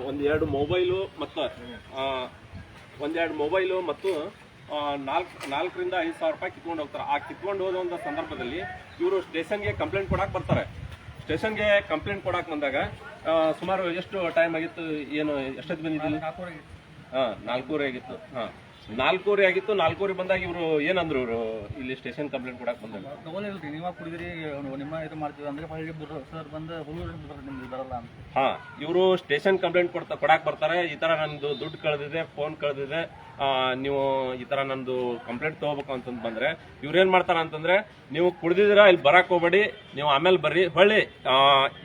ಒಂದೆರಡು ಮೊಬೈಲು ಮತ್ತು ಮತ್ತು 4,000 ರಿಂದ 5,000 ರೂಪಾಯಿ ಕಿತ್ಕೊಂಡು ಹೋಗ್ತಾರೆ. ಆ ಕಿತ್ಕೊಂಡು ಹೋದ ಸಂದರ್ಭದಲ್ಲಿ ಇವರು ಸ್ಟೇಷನ್ಗೆ ಕಂಪ್ಲೇಂಟ್ ಕೊಡಕ್ಕೆ ಬರ್ತಾರೆ. ಸ್ಟೇಷನ್ಗೆ ಕಂಪ್ಲೇಂಟ್ ಕೊಡಕ್ಕೆ ಬಂದಾಗ ಸುಮಾರು ಎಷ್ಟು ಟೈಮ್ ಆಗಿತ್ತು, ಏನು ಎಷ್ಟೊತ್ತು ಬಂದಿದ್ದಿಲ್ಲ? 4:30 ಆಗಿತ್ತು. 4:30 ಆಗಿತ್ತು. 4:30 ಬಂದಾಗ ಇವರು ಏನಂದ್ರು? ಇವರು ಇಲ್ಲಿ ಸ್ಟೇಷನ್ ಕಂಪ್ಲೇಂಟ್ ಕೊಡಕ್ಕೆ ಬಂದಾಗ ತಗೊಳ್ಳಿಲ್ರಿ, ನೀವ ಕುಡಿದ್ರಿ, ನಿಮ್ಮ ಇದು ಮಾಡ್ತೀವಿ ಅಂದ್ರೆ ಸರ್ ಬಂದು ನಿಮ್ದು ಬರಲ್ಲ ಅಂತ. ಇವರು ಸ್ಟೇಷನ್ ಕಂಪ್ಲೇಂಟ್ ಕೊಡಕ್ಕೆ ಬರ್ತಾರೆ. ಈ ತರ ನಂದು ದುಡ್ಡು ಕಳೆದಿದೆ, ಫೋನ್ ಕಳೆದಿದೆ, ನೀವು ಈ ತರ ನಂದು ಕಂಪ್ಲೇಂಟ್ ತಗೋಬೇಕು ಅಂತಂದ್ ಬಂದ್ರೆ ಇವ್ರೇನ್ ಮಾಡ್ತಾರ ಅಂತಂದ್ರೆ, ನೀವು ಕುಡ್ದಿದ್ದೀರಾ, ಇಲ್ಲಿ ಬರಕ್ ಹೋಗ್ಬೇಡಿ, ನೀವು ಆಮೇಲೆ ಬರ್ರಿ, ಹೊಳ್ಳಿ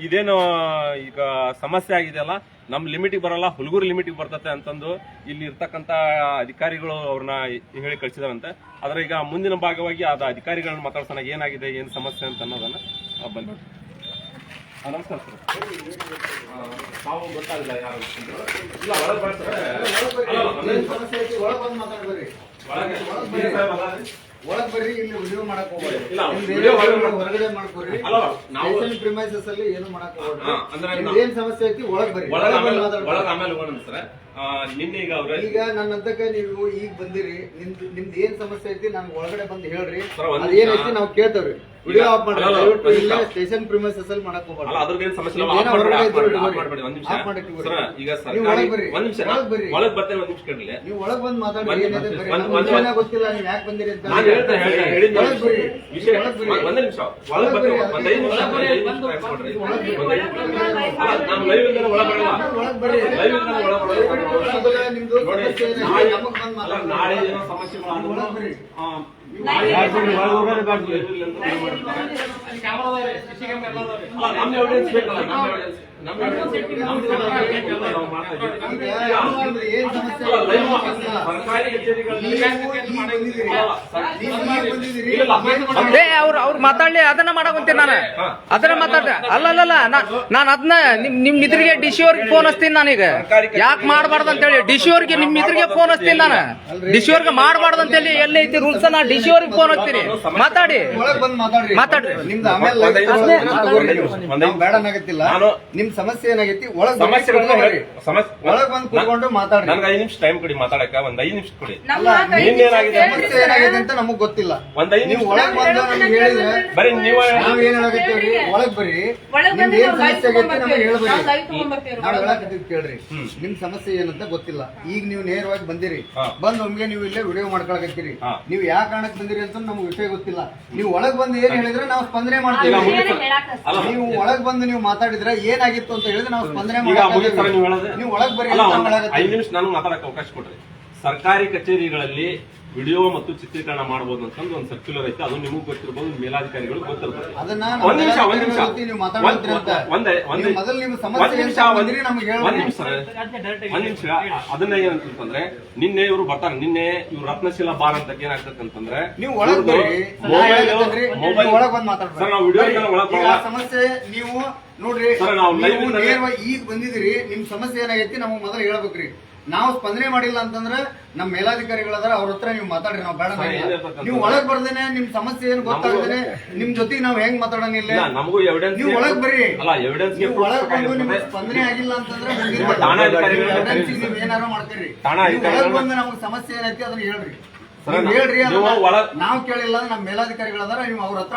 ಇದೇನು ಈಗ ಸಮಸ್ಯೆ ಆಗಿದೆಯಲ್ಲ, ನಮ್ ಲಿಮಿಟಿಗೆ ಬರಲ್ಲ, ಹುಲ್ಗೂರು ಲಿಮಿಟಿಗೆ ಬರ್ತತೆ ಅಂತಂದು ಇಲ್ಲಿ ಇರ್ತಕ್ಕಂತ ಅಧಿಕಾರಿಗಳು ಅವ್ರನ್ನ ಹೇಳಿ ಕಳಿಸಿದಾರಂತೆ. ಆದ್ರೆ ಈಗ ಮುಂದಿನ ಭಾಗವಾಗಿ ಅದ ಅಧಿಕಾರಿಗಳನ್ನ ಮಾತಾಡ್ಸೋಣ, ಏನಾಗಿದೆ, ಏನ್ ಸಮಸ್ಯೆ ಅಂತ ಅನ್ನೋದನ್ನ ಬನ್ನಿ. ನಮಸ್ಕಾರ ಸರ್. ತಾವು ಗೊತ್ತಾಗಿಲ್ಲ ಯಾರು? ಇಲ್ಲ, ಒಳಗೆ ಬರ್ತಾರೆ. ಒಳಗ್ ಬರ್ರಿ, ಇಲ್ಲಿ ವಿಡಿಯೋ ಮಾಡಕ್ ಹೋಗ್ಬೇಡಿ, ಹೊರಗಡೆ ಮಾಡ್ಕೊರಿ. ಪ್ರಿಮೈಸಸ್ ಅಲ್ಲಿ ಏನು ಮಾಡಕ್ ಹೋಗ್ಬೇಡಿ. ಏನ್ ಸಮಸ್ಯೆ ಐತಿ ಒಳಗ್ ಬರ್ರಿ, ಆಮೇಲೆ ಹೋಗೋಣ ಸರ್. ನಿನ್ನೆ ಈಗ ನನ್ನ ಹಂತಕ್ಕ ನೀವು ಈಗ ಬಂದಿರಿ, ನಿಮ್ದು ಏನ್ ಸಮಸ್ಯೆ ಐತಿ ನನ್ಗೆ ಒಳಗಡೆ ಬಂದು ಹೇಳ್ರಿ, ಅದೇನೈತಿ ನಾವು ಕೇಳ್ತೇವ್ರಿ. ವಿಡಿಯೋ ಆಫ್ ಮಾಡ್ರಿ, ಇಲ್ಲ ಸ್ಟೇಷನ್ ಪ್ರಿಮೈಸಸ್ ಅಲ್ಲಿ ಮಾಡಕ್ ಹೋಗ್ಬೇಡಿ. ಅದ್ರದ್ದೇನು ಸಮಸ್ಯೆ ಇಲ್ಲ, ಒಳಗ್ ಬರ್ರಿ, ಈಗ ನೀವು ಒಳಗ್ ಬಂದ್ ಮಾತಾಡ್ರಿ. ಏನಿದೆ ಗೊತ್ತಿಲ್ಲ, ನೀವ್ ಯಾಕೆ ಬಂದಿರಿ ಅಂತ ನಾಳೆ ಏನೋ ಸಮಸ್ಯೆಗಳು ಅವ್ರು ಮಾತಾಡ್ಲಿ, ಅದನ್ನ ಮಾಡಕಂತೀನಿ ನಾನು, ಅದನ್ನ ಮಾತಾಡ್ದೆ. ಅಲ್ಲಲ್ಲ, ನಾನು ಅದನ್ನ ನಿಮ್ ಇದ್ರಿಗೆ ಡಿಸಿ ಅವ್ರಿಗೆ ಫೋನ್ ಹಚ್ತೀನಿ. ನಾನೀಗ ಯಾಕೆ ಮಾಡಬಾರ್ದು ಅಂತೇಳಿ ಡಿಸಿ ಅವ್ರಿಗೆ, ನಿಮ್ ಇದ್ರಿಗೆ ಫೋನ್ ಹಚ್ತೀನಿ. ನಾನು ಡಿಸಿ ಅವ್ರಿಗೆ ಮಾಡಬಾರ್ದು ಅಂತೇಳಿ ಎಲ್ಲಿ ಐತಿ ರೂಲ್ಸ್, ನಾ ಡಿಸಿ ಅವ್ರಿಗೆ ಫೋನ್ ಹಚ್ತೀನಿ. ಮಾತಾಡಿ ಮಾತಾಡ್ರಿ. ಬೇಡನಾಗತ್ತಿಲ್ಲ, ನಿಮ್ ಸಮಸ್ಯೆ ಏನಾಗೈತಿ ಒಳಗ್ ಬಂದ್ ಕೂತ್ಕೊಂಡು ಮಾತಾಡ್ರಿ. ನನ್ಗೆ 5 ನಿಮಿಷ ಟೈಮ್ ಕೊಡಿ ಮಾತಾಡಕ, ಒಂದ್ 5 ನಿಮಿಷ ಕೊಡಿ. ಸಮಸ್ಯೆ ಏನಾಗೈತೆ ಅಂತ ನಮಗ್ ಗೊತ್ತಿಲ್ಲ. ನೀವು ಒಳಗ್ ಬಂದು ನಮ್ಗೆ ಹೇಳಿದ್ರೆ ಬರೀ ನೀವು ನಾವ್ ಏನಾಗತ್ತೇವ್ರಿ, ಒಳಗ್ ಬರ್ರಿ, ನಿಮ್ದು ಏನ್ ಸಮಸ್ಯೆ ಆಗೈತಿ ನಮ್ಗೆ ಹೇಳ್ಬೇಡಿ. ನಾವ್ ಹೇಳಕತ್ತಿದ್ ಕೇಳ್ರಿ, ನಿಮ್ ಸಮಸ್ಯೆ ಏನಂತ ಗೊತ್ತಿಲ್ಲ. ಈಗ ನೀವು ನೇರವಾಗಿ ಬಂದಿರಿ, ಬಂದ್ ಒಮ್ಗೆ ನೀವು ಇಲ್ಲೇ ವಿಡಿಯೋ ಮಾಡ್ಕೊಳಕತ್ತೀರಿ. ನೀವು ಯಾವ ಕಾರಣಕ್ಕೆ ಬಂದಿರಿ ಅಂತ ನಮ್ಗೆ ವಿಷಯ ಗೊತ್ತಿಲ್ಲ. ನೀವು ಒಳಗ್ ಬಂದು ಏನ್ ಹೇಳಿದ್ರೆ ನಾವು ಸ್ಪಂದನೆ ಮಾಡ್ತೀವಿ. ನೀವು ಒಳಗ್ ಬಂದು ನೀವು ಮಾತಾಡಿದ್ರೆ ಏನಾಗಿತ್ತು ಅಂತ ಹೇಳಿದ್ರೆ ನಾವು ಸ್ಪಂದನೆ ಮಾಡ್ತೀವಿ. ನೀವು ಒಳಗ್ ಬರ್ರಿ. 5 ನಿಮಿಷ ನನಗೆ ಮಾತಾಡಕ್ಕೆ ಅವಕಾಶ ಕೊಡ್ರಿ. ಸರ್ಕಾರಿ ಕಚೇರಿಗಳಲ್ಲಿ ವಿಡಿಯೋ ಮತ್ತು ಚಿತ್ರೀಕರಣ ಮಾಡಬಹುದು ಅಂತಂದು ಒಂದು ಸರ್ಕ್ಯುಲರ್ ಐತೆ, ಅದು ನಿಮಗೂ ಗೊತ್ತಿರಬಹುದು, ಮೇಲಾಧಿಕಾರಿಗಳು ಗೊತ್ತಿರ್ಬೋದು. ಒಂದ್ ನಿಮಿಷ ಅದನ್ನ ಏನಂತಂದ್ರೆ, ನಿನ್ನೆ ಇವ್ರು ಬರ್ತಾರೆ, ನಿನ್ನೆ ಇವ್ರು ರತ್ನಶೀಲ ಬಾರ್ ಅಂತ ಏನಾಗ್ತದೆ ಅಂತಂದ್ರೆ, ನೀವು ಒಳಗ್ ಬರ್ರಿ, ಒಳಗ್ ಬಂದ್ ಮಾತಾಡ್ರಿ. ಸಮಸ್ಯೆ ನೀವು ನೋಡ್ರಿ, ಈಗ ಬಂದಿದ್ರಿ, ನಿಮ್ ಸಮಸ್ಯೆ ಏನಾಗೈತಿ ನಮಗ್ ಮೊದಲು ಹೇಳ್ಬೇಕ್ರಿ. ನಾವು ಸ್ಪಂದನೆ ಮಾಡಿಲ್ಲ ಅಂತಂದ್ರೆ ನಮ್ ಮೇಲಾಧಿಕಾರಿಗಳದಾರ, ಅವ್ರ ಹತ್ರ ನೀವು ಮಾತಾಡ್ರಿ, ನಾವು ಬೇಡ. ನೀವು ಒಳಗ್ ಬರ್ದೇನೆ ನಿಮ್ ಸಮಸ್ಯೆ ಏನ್ ಗೊತ್ತಾಗ್ದೇನೆ ನಿಮ್ ಜೊತೆಗೆ ನಾವ್ ಹೆಂಗ್ ಮಾತಾಡಂಗಿಲ್ಲ. ನೀವು ಒಳಗ್ ಬರ್ರಿ, ನೀವು ಒಳಗ್ ಬಂದು ನಿಮ್ಗೆ ಸ್ಪಂದನೆ ಆಗಿಲ್ಲ ಅಂತಂದ್ರೆ ನೀವ್ ಏನಾರು ಮಾಡ್ತೀರಿ. ಒಳಗ್ ಬಂದು ನಮ್ಗೆ ಸಮಸ್ಯೆ ಏನೈತಿ ಅದನ್ನ ಹೇಳ್ರಿ, ಹೇಳ್ರಿ. ನಾವ್ ಕೇಳಿಲ್ಲ, ನಮ್ ಮೇಲಾಧಿಕಾರಿಗಳದಾರ, ನೀವು ಅವ್ರ ಹತ್ರ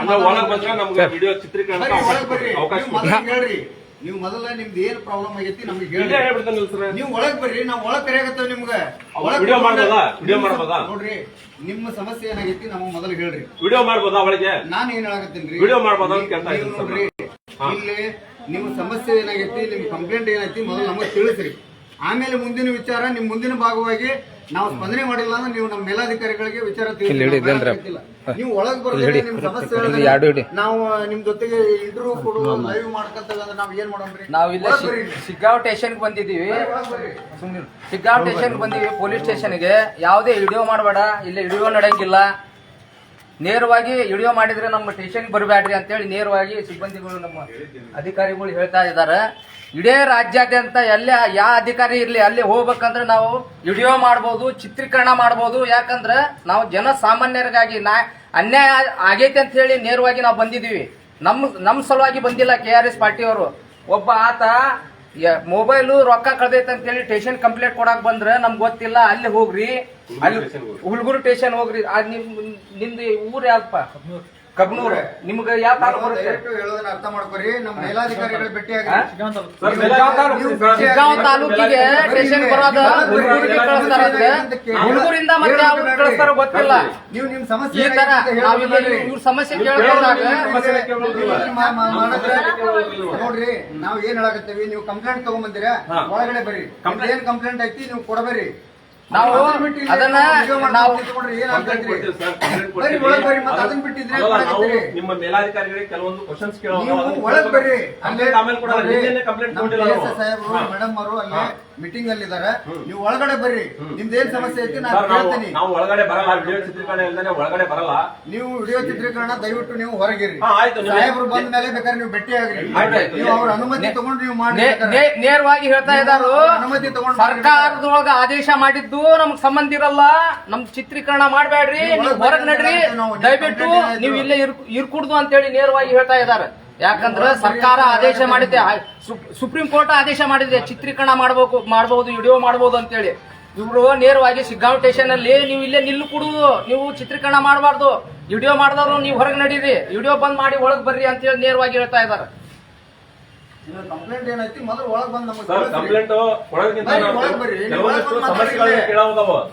ಹೇಳ್ರಿ. ನೀವು ಮೊದಲ ನಿಮ್ದು ಏನ್ ಪ್ರಾಬ್ಲಮ್ ಆಗೈತಿ ನಮ್ಗೆ ಹೇಳಿ. ನೀವು ಒಳಗ್ ಬರ್ರಿ, ನಾವ್ ಒಳಗ್ ಕರೆಯಾಗತ್ತೇವ್ ನಿಮ್ಗೆ. ನೋಡ್ರಿ, ನಿಮ್ಮ ಸಮಸ್ಯೆ ಏನಾಗೈತಿ ನಮಗ್ ಮೊದಲು ಹೇಳ್ರಿ. ವಿಡಿಯೋ ಮಾಡ್ಬೋದಾ ಒಳಗೆ? ನಾನ್ ಏನ್ ಹೇಳಕತ್ತೀನಿ, ವಿಡಿಯೋ ಮಾಡ್ಬೋದಾ? ನೋಡ್ರಿ, ಇಲ್ಲಿ ನಿಮ್ಮ ಸಮಸ್ಯೆ ಏನಾಗೈತಿ, ನಿಮ್ ಕಂಪ್ಲೇಂಟ್ ಏನೈತಿ ಮೊದಲು ನಮಗ್ ತಿಳಿಸ್ರಿ. ಆಮೇಲೆ ಮುಂದಿನ ವಿಚಾರ, ನಿಮ್ ಮುಂದಿನ ಭಾಗವಾಗಿ ನಾವು ಸ್ಪಂದನೆ ಮಾಡಿಲ್ಲ ಅಂದ್ರೆ ನೀವು ನಮ್ಮ ಮೇಲಾಧಿಕಾರಿಗಳಿಗೆ ವಿಚಾರ ನೀವು ಒಳಗ್ ಬರ್ತೀರಿ. ನಿಮ್ ಸಮಸ್ಯೆ ನಾವು ನಿಮ್ ಜೊತೆಗೆ ಇಂಟರ್ವ್ಯೂ ಕೊಡು, ಲೈವ್ ಮಾಡ್ಕೊಂತೇವೆ ಅಂದ್ರೆ ನಾವ್ ಏನ್ ಮಾಡೋಣ್ರಿ? ನಾವ್ ಇಲ್ಲ ಶಿಗ್ಗಾಂವ್ ಸ್ಟೇಷನ್ ಬಂದಿದೀವಿ, ಶಿಗ್ಗಾಂವ್ ಸ್ಟೇಷನ್ ಬಂದಿವಿ, ಪೊಲೀಸ್ ಸ್ಟೇಷನ್ಗೆ. ಯಾವುದೇ ವಿಡಿಯೋ ಮಾಡಬೇಡ, ಇಲ್ಲಿ ವಿಡಿಯೋ ನಡೆಯಂಗಿಲ್ಲ, ನೇರವಾಗಿ ವಿಡಿಯೋ ಮಾಡಿದ್ರೆ ನಮ್ಮ ಸ್ಟೇಷನ್ ಬರಬೇಡ್ರಿ ಅಂತೇಳಿ ನೇರವಾಗಿ ಸಿಬ್ಬಂದಿಗಳು, ನಮ್ಮ ಅಧಿಕಾರಿಗಳು ಹೇಳ್ತಾ ಇದ್ದಾರೆ. ಇಡೀ ರಾಜ್ಯಾದ್ಯಂತ ಎಲ್ಲೇ ಯಾವ ಅಧಿಕಾರಿ ಇರ್ಲಿ, ಅಲ್ಲಿ ಹೋಗ್ಬೇಕಂದ್ರೆ ನಾವು ವಿಡಿಯೋ ಮಾಡ್ಬೋದು, ಚಿತ್ರೀಕರಣ ಮಾಡ್ಬೋದು. ಯಾಕಂದ್ರೆ ನಾವು ಜನಸಾಮಾನ್ಯರಿಗಾಗಿ ಅನ್ಯಾಯ ಆಗೈತೆ ಅಂತ ಹೇಳಿ ನೇರವಾಗಿ ನಾವು ಬಂದಿದ್ದೀವಿ. ನಮ್ಮ ಸಲುವಾಗಿ ಬಂದಿಲ್ಲ KRS ಪಾರ್ಟಿಯವರು. ಒಬ್ಬ ಆತ ಮೊಬೈಲು ರೊಕ್ಕ ಕಳ್ದೈತೆ ಅಂತೇಳಿ ಸ್ಟೇಷನ್ ಕಂಪ್ಲೇಂಟ್ ಕೊಡಕ್ ಬಂದ್ರೆ ನಮ್ಗೆ ಗೊತ್ತಿಲ್ಲ, ಅಲ್ಲಿ ಹೋಗ್ರಿ, ಅಲ್ಲಿ ಹುಲ್ಗೂರು ಸ್ಟೇಷನ್ ಹೋಗ್ರಿ. ನಿಮ್ದು ಊರ್ ಯಾವ್ದಪ್ಪ? ಕಬ್ನೂರ್. ನಿಮ್ಗೆ ಯಾವ ತಾಲೂಕು ಬರುತ್ತೆ? ಹೇಳೋದನ್ನ ಅರ್ಥ ಮಾಡ್ಕೊರಿ. ನಮ್ಮ ಮೇಲಾಧಿಕಾರಿಗಳು ಭೇಟಿಯಾಗಿ ಶಿಗ್ಗಾಂವ್ ತಾಲೂಕಿಗೆ ಸ್ಟೇಷನ್ ಬರೋದ ಹುಲ್ಗೂರಿಗೆ ಕಳಿಸ್ತಾರ. ಹುಲ್ಗೂರಿಂದ ಮತ್ತೆ ಯಾವ ಕಳಿಸ್ತಾರ ಗೊತ್ತಿಲ್ಲ. ನೀವು ನಿಮ್ ಸಮಸ್ಯೆ ಈ ತರ ಇವ್ರ ಸಮಸ್ಯೆ ಕೇಳ್ಕೊಂಡಾಗ ನೋಡ್ರಿ, ನಾವ್ ಏನ್ ಹೇಳಕತ್ತೀವಿ, ನೀವು ಕಂಪ್ಲೇಂಟ್ ತಗೊಂಬಂದಿರ ಒಳಗಡೆ ಬರ್ರಿ. ಏನ್ ಕಂಪ್ಲೇಂಟ್ ಐತಿ ನೀವು ಕೊಡಬೇರಿ. ನಾವು ಅದನ್ನ ನಾವು ಅದನ್ನ ಬಿಟ್ಟಿದ್ರೆ ನಿಮ್ಮ ಮೇಲಾಧಿಕಾರಿಗಳಿಗೆ ಕೆಲವೊಂದು ಕ್ವಶನ್ಸ್ ಒಳಗ್ ಬರ್ರಿ. ಕಂಪ್ಲೇಂಟ್ ಸಾಹೇಬ್ರು ಮೇಡಮ್ ಅವರು ಅಲ್ಲಿ ಮೀಟಿಂಗ್ ಅಲ್ಲಿ ಇದಾರೆ, ನೀವು ಒಳಗಡೆ ಬರ್ರಿ. ನಿಮ್ದೇನ್ ಸಮಸ್ಯೆ ಐತಿ ನಾನು ಹೇಳ್ತೀನಿ. ನಾವು ಒಳಗಡೆ ಬರಲ್ಲ, ವಿಡಿಯೋ ಚಿತ್ರೀಕರಣ ಇಲ್ದಾನೆ ಒಳಗಡೆ ಬರಲ್ಲ. ನೀವು ವಿಡಿಯೋ ಚಿತ್ರೀಕರಣ ದಯವಿಟ್ಟು ನೀವು ಹೊರಗಿರಿ. ಆಯ್ತು, ಸಾಹೇಬ್ರು ಬಂದ ಮೇಲೆ ಬೇಕಾದ್ರೆ ನೀವು ಭೇಟಿ ಆಗ್ರಿ. ನೀವು ಅವ್ರ ಅನುಮತಿ ತಗೊಂಡು ನೀವು ಮಾಡಿ. ನೇರವಾಗಿ ಹೇಳ್ತಾ ಇದ್ದಾರು, ಅನುಮತಿ ತಗೊಂಡು ಸರ್ಕಾರದೊಳಗ ಆದೇಶ ಮಾಡಿದ್ದು ನಮ್ಗ್ ಸಂಬಂಧ ಇರಲ್ಲ, ನಮ್ಗ್ ಚಿತ್ರೀಕರಣ ಮಾಡ್ಬೇಡ್ರಿ, ನೀವು ಹೊರಗ್ ನಡ್ರಿ, ದಯವಿಟ್ಟು ನೀವು ಇಲ್ಲೇ ಇರ್ಕೂಡ್ದು ಅಂತೇಳಿ ನೇರವಾಗಿ ಹೇಳ್ತಾ ಇದ್ದಾರೆ. ಯಾಕಂದ್ರೆ ಸರ್ಕಾರ ಆದೇಶ ಮಾಡಿದೆ, ಸುಪ್ರೀಂ ಕೋರ್ಟ್ ಆದೇಶ ಮಾಡಿದೆ, ಚಿತ್ರೀಕರಣ ಮಾಡಬಹುದು, ವಿಡಿಯೋ ಮಾಡಬಹುದು ಅಂತೇಳಿ. ಇವರು ನೇರವಾಗಿ ಶಿಗ್ಗಾಂವ್ ಸ್ಟೇಷನ್ ಅಲ್ಲಿ ನೀವು ಇಲ್ಲೇ ನಿಲ್ಲು ಕೊಡುವುದು, ನೀವು ಚಿತ್ರೀಕರಣ ಮಾಡಬಾರ್ದು, ವಿಡಿಯೋ ಮಾಡಿದವರು ನೀವು ಹೊರಗೆ ನಡೀರಿ, ವಿಡಿಯೋ ಬಂದ್ ಮಾಡಿ ಒಳಗ್ ಬರ್ರಿ ಅಂತೇಳಿ ನೇರವಾಗಿ ಹೇಳ್ತಾ ಇದ್ದಾರೆ. ಕಂಪ್ಲೇಂಟ್ ಏನೈತಿ ಮೊದಲು ಒಳಗ್ ಬಂದ್ ನಮಗೆ ಕಂಪ್ಲೇಂಟ್ ಕೊಡೋದಕ್ಕಿಂತ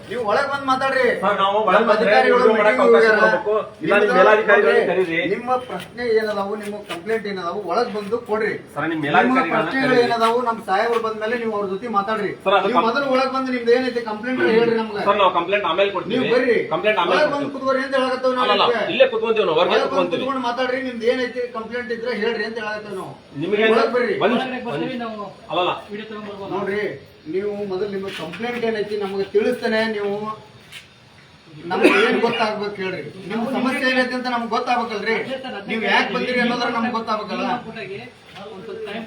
ನೀವು ಒಳಗ್ ಬಂದ್ ಮಾತಾಡ್ರಿ. ನಿಮ್ಮ ಪ್ರಶ್ನೆ ಏನದಾವು, ನಿಮ್ಮ ಕಂಪ್ಲೇಂಟ್ ಏನದಾವು ಒಳಗ್ ಬಂದು ಕೊಡ್ರಿ. ನಿಮ್ಮ ಪ್ರಶ್ನೆಗಳು ಏನದಾವು ನಮ್ ಸಾಹೇಬ್ರು ಬಂದ್ಮೇಲೆ ನೀವು ಅವ್ರ ಜೊತೆ ಮಾತಾಡ್ರಿ. ನೀವು ಮೊದಲು ಒಳಗ್ ಬಂದು ನಿಮ್ದು ಏನೈತಿ ಕಂಪ್ಲೇಂಟ್ ಹೇಳ್ರಿ ನಮ್ಗೆ. ಕಂಪ್ಲೇಂಟ್ ಆಮೇಲೆ ಕೊಡ್ತೀವಿ, ನೀವು ಬರ್ರಿ, ಕಂಪ್ಲೇಂಟ್ ಒಳಗ್ ಬಂದು ಕುತ್ಕೋರಿ ಅಂತ ಹೇಳಕತ್ತೇವ್ ನಾವು. ಇಲ್ಲೇ ಕುತ್ಕೊಂತೀವಿ ನಾವು, ಹೊರಗೆ ಕುತ್ಕೊಂತೀವಿ. ಕುತ್ಕೊಂಡು ಮಾತಾಡ್ರಿ, ನಿಮ್ದು ಏನೈತಿ ಕಂಪ್ಲೇಂಟ್ ಇದ್ರೆ ಹೇಳ್ರಿ ಅಂತ ಹೇಳಕತ್ತೇವ್ ನಾವು. ನಿಮಗೆ ಅಲ್ಲಲ್ಲ ನೋಡ್ರಿ, ನೀವು ಮೊದಲು ನಿಮ್ಮ ಕಂಪ್ಲೇಂಟ್ ಏನೈತಿ ನಮಗೆ ತಿಳಿಸ್ತೇನೆ. ನೀವು ನಮ್ಗೆ ಏನ್ ಗೊತ್ತಾಗ್ಬೇಕು ಹೇಳ್ರಿ, ನಿಮ್ ಸಮಸ್ಯೆ ಏನೈತಿ ಅಂತ ನಮ್ಗೆ ಗೊತ್ತಾಗ್ಬೇಕಲ್ರಿ. ನೀವ್ ಯಾಕೆ ಬಂದಿರಿ ಅನ್ನೋದ್ರ ನಮ್ಗೆ ಗೊತ್ತಾಗ್ಬೇಕಲ್ಲ. ಟೈಮ್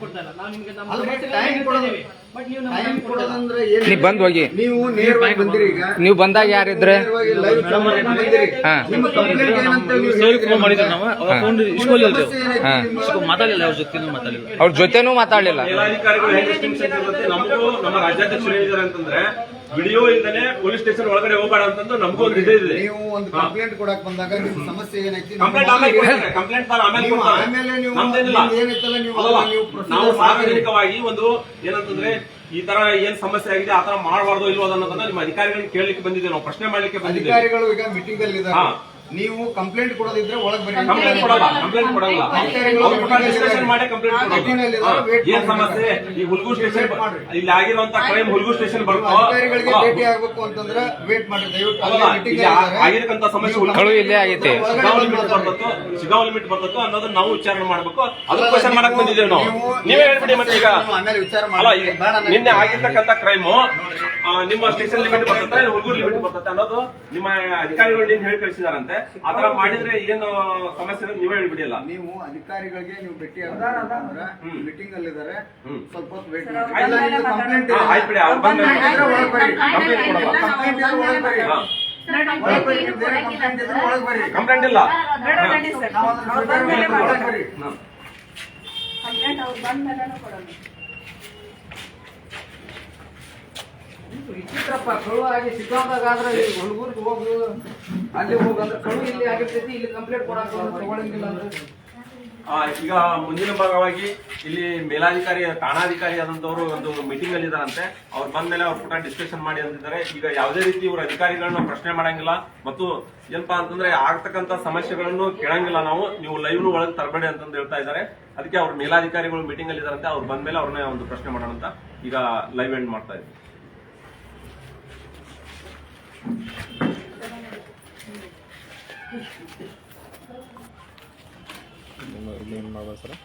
ಕೊಡೋದಂದ್ರೆ ಏನು? ನೀವ್ ಬಂದ್ ಹೋಗಿ, ನೀವು ನೇರವಾಗಿ ಬಂದಿರಿ. ಈಗ ನೀವು ಬಂದಾಗ ಯಾರಿದ್ರೆ ನಿಮ್ಮ ಕಂಪ್ಲೇಂಟ್ ಏನಂತ ಅವ್ರ ಜೊತೆನೂ ಮಾತಾಡ್ಲಿಲ್ಲ. ಮೇಲಾಧಿಕಾರಿಗಳು ಹೆಂಗ್ ಡಿಸ್ಟಿಂಕ್ಷನ್ ಇರುತ್ತೆ, ನಮಗೂ ನಮ್ಮ ರಾಜ್ಯಾಧ್ಯಕ್ಷರು ಹೇಳಿದಾರೆ ಅಂತಂದ್ರೆ ವಿಡಿಯೋ ಇಲ್ದಾನೆ ಪೊಲೀಸ್ ಸ್ಟೇಷನ್ ಒಳಗಡೆ ಹೋಗಬೇಡ ಅಂತಂದು ನಮಗೂ ಒಂದು ಇದೆ. ನೀವು ಒಂದು ಕಂಪ್ಲೇಂಟ್ ಕೊಡಕ್ ಬಂದಾಗ ನಿಮ್ ಸಮಸ್ಯೆ ಏನೈತಿ, ಕಂಪ್ಲೇಂಟ್ ಆಮೇಲೆ ಆಮೇಲೆ ನೀವು ನಮ್ದೇನಿಲ್ಲ. ಏನೈತಲ್ಲ ನೀವು ನಾವು ಸಾರ್ವಜನಿಕವಾಗಿ ಒಂದು ಏನಂತಂದ್ರೆ ಈ ತರ ಏನ್ ಸಮಸ್ಯೆ ಆಗಿದೆ ಆತರ ಮಾಡಬಾರ್ದು ಇಲ್ವೋ ಅನ್ನೋದನ್ನ ನಿಮ್ಮ ಅಧಿಕಾರಿಗಳಿಗೆ ಕೇಳಲಿಕ್ಕೆ ಬಂದಿದ್ದೇವೆ, ನಾವು ಪ್ರಶ್ನೆ ಮಾಡ್ಲಿಕ್ಕೆ ಬಂದಿದ್ದೇವೆ. ಅಧಿಕಾರಿಗಳು ಈಗ ಮೀಟಿಂಗ್ ಅಲ್ಲಿ ಇದ್ದಾರೆ. ನೀವು ಕಂಪ್ಲೇಂಟ್ ಕೊಡೋದಿದ್ರೆ ಒಳಗ್ ಬನ್ನಿ. ಕಂಪ್ಲೇಂಟ್ ಕೊಡಲ್ಲ, ಕಂಪ್ಲೇಂಟ್ ಕೊಡಲ್ಲ. ಡಿಸ್ಕಷನ್ ಮಾಡಿ ಕಂಪ್ಲೇಂಟ್ ಕೊಡೋದು. ಏನ್ ಸಮಸ್ಯೆ, ಈ ಹುಲ್ಗೂರು ಸ್ಟೇಷನ್ ಇಲ್ಲಿ ಆಗಿರುವಂತ ಕ್ರೈಮ್ ಹುಲ್ಗೂರು ಸ್ಟೇಷನ್ ಬರ್ತೋ ಅಧಿಕಾರಿಗಳಿಗೆ ಭೇಟಿ ಆಗ್ಬೇಕು ಅಂತಂದ್ರೆ ವೇಟ್ ಮಾಡಿ ದಯವಿಟ್ಟು. ಆಗಿರತಕ್ಕಂತ ಸಮಸ್ಯೆ ಇಲ್ಲೇ ಆಗೈತೆ, ಶಿಗಾವ್ ಲಿಮಿಟ್ ಬರ್ತದೋ ಅನ್ನೋದನ್ನ ನಾವು ವಿಚಾರಣೆ ಮಾಡ್ಬೇಕು. ಅದನ್ನ ಕ್ವಶನ್ ಮಾಡಕ್ ಬಂದಿದ್ದೇವೆ ನಾವು. ನೀವೇ ಹೇಳ್ಬಿಡಿ ಮತ್ತೆ. ಈಗ ಆಮೇಲೆ ವಿಚಾರ ಅಲ್ಲ, ನಿನ್ನೆ ಆಗಿರ್ತಕ್ಕಂತ ಕ್ರೈಮ್ ನಿಮ್ಮ ಸ್ಟೇಷನ್ ಲಿಮಿಟ್ ಬರ್ತದೆ, ಹುಲ್ಗೂರು ಲಿಮಿಟ್ ಬರ್ತದೆ ಅನ್ನೋದು ನಿಮ್ಮ ಅಧಿಕಾರಿಗಳು ಏನ್ ಹೇಳಿ ಕಳಿಸಿದಾರಂತೆ. ಆತರ ಮಾಡಿದ್ರೆ ಏನು ಸಮಸ್ಯೆ ನೀವೇ ಹೇಳ್ಬಿಡಿಯಲ್ಲ. ನೀವು ಅಧಿಕಾರಿಗಳಿಗೆ ನೀವು ಭೇಟಿ ಆಗ್ಬೇಕಂದ್ರೆ ಮೀಟಿಂಗ್ ಅಲ್ಲಿ ಇದಾರೆ, ಸ್ವಲ್ಪ ಹೊತ್ತು ವೇಟ್ ಮಾಡಿ. ಕಂಪ್ಲೇಂಟ್ ಆಯ್ತು ಬಿಡಿ, ಅವ್ರು ಬಂದ ಕಂಪ್ಲೇಂಟ್ ಕೊಡಲ್ಲ. ಕಂಪ್ಲೇಂಟ್ ಇಲ್ಲ. ವಿಚಿತ್ರಪ್ಪ, ಕಳು ಆಗಿ ಸಿಕ್ಕಾದಾಗ ಹುಡುಗರಿಗೆ ಹೋಗು, ಅಲ್ಲಿ ಹೋಗಂದ್ರೆ ಕಳು ಇಲ್ಲಿ ಆಗಿರ್ತೈತಿ, ಇಲ್ಲಿ ಕಂಪ್ಲೇಂಟ್ ಕೊಡಕ್ ತಗೊಳಂಗಿಲ್ಲ ಅಂದ್ರೆ. ಈಗ ಮುಂದಿನ ಭಾಗವಾಗಿ ಇಲ್ಲಿ ಮೇಲಾಧಿಕಾರಿ ಠಾಣಾಧಿಕಾರಿ ಆದಂತವರು ಒಂದು ಮೀಟಿಂಗ್ ಅಲ್ಲಿ ಇದಾರಂತೆ. ಅವ್ರು ಬಂದ್ಮೇಲೆ ಅವ್ರ ಕೂಡ ಡಿಸ್ಕಷನ್ ಮಾಡಿ ಅಂತಿದ್ದಾರೆ. ಈಗ ಯಾವುದೇ ರೀತಿ ಇವ್ರ ಅಧಿಕಾರಿಗಳನ್ನ ಪ್ರಶ್ನೆ ಮಾಡಂಗಿಲ್ಲ ಮತ್ತು ಏನಪ್ಪಾ ಅಂತಂದ್ರೆ ಆಗ್ತಕ್ಕಂತ ಸಮಸ್ಯೆಗಳನ್ನು ಕೇಳಂಗಿಲ್ಲ ನಾವು, ನೀವು ಲೈವ್ ಒಳಗೆ ತರಬೇಡಿ ಅಂತಂದು ಹೇಳ್ತಾ ಇದ್ದಾರೆ. ಅದಕ್ಕೆ ಅವ್ರ ಮೇಲಾಧಿಕಾರಿಗಳು ಮೀಟಿಂಗ್ ಅಲ್ಲಿ ಇದಾರಂತೆ. ಅವ್ರು ಬಂದ್ಮೇಲೆ ಅವ್ರನ್ನ ಒಂದು ಪ್ರಶ್ನೆ ಮಾಡೋಣ ಅಂತ ಈಗ ಲೈವ್ ಎಂಡ್ ಮಾಡ್ತಾ ಇದ್ದೀವಿ.